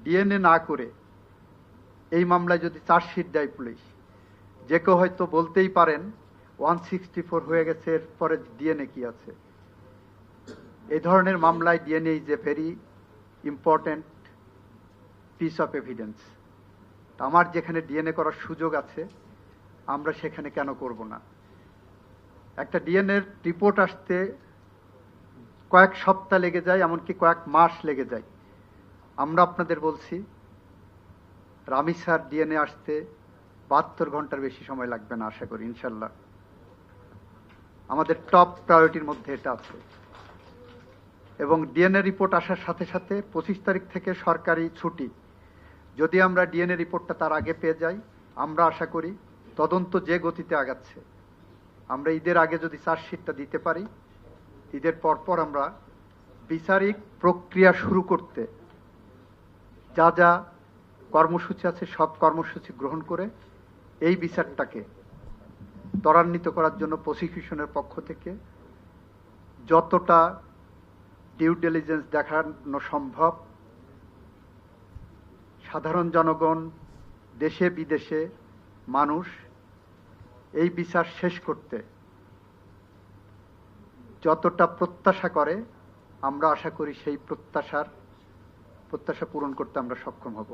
DNA না করে এই মামলায় যদি চার্জশিট দেয় পুলিশ, যে কেউ হয়তো বলতেই পারেন 164 হয়ে গেছে, এরপরে ডিএনএ কি আছে। এই ধরনের মামলায় DNA is a very important piece of evidence. আমার যেখানে ডিএনএ করার সুযোগ আছে, আমরা সেখানে কেন করব না? একটা ডিএনএ রিপোর্ট আসতে কয়েক সপ্তাহ লেগে যায়, এমনকি কয়েক মাস লেগে যায়। আমরা আপনাদের বলছি রামিসার ডিএনএ আসতে 72 ঘন্টার বেশি সময় লাগবে না, আশা করি ইনশাল্লাহ। আমাদের টপ প্রায়োরিটির মধ্যে এটা আছে। এবং ডিএনএ রিপোর্ট আসার সাথে সাথে 25 তারিখ থেকে সরকারি ছুটি। যদি আমরা ডিএনএ রিপোর্টটা তার আগে পেয়ে যাই, আমরা আশা করি তদন্ত যে গতিতে আগাচ্ছে, আমরা ঈদের আগে যদি চার্জশিটটা দিতে পারি, ঈদের পরপর আমরা বিচারিক প্রক্রিয়া শুরু করতে যা যা কর্মসূচি আছে সব কর্মসূচি গ্রহণ করে এই বিচারটাকে ত্বরান্বিত করার জন্য প্রসিকিউশনের পক্ষ থেকে যতটা ডিউ ডিলিজেন্স দেখানো সম্ভব, সাধারণ জনগণ, দেশে বিদেশে মানুষ এই বিচার শেষ করতে যতটা প্রত্যাশা করে, আমরা আশা করি সেই প্রত্যাশা পূরণ করতে আমরা সক্ষম হব।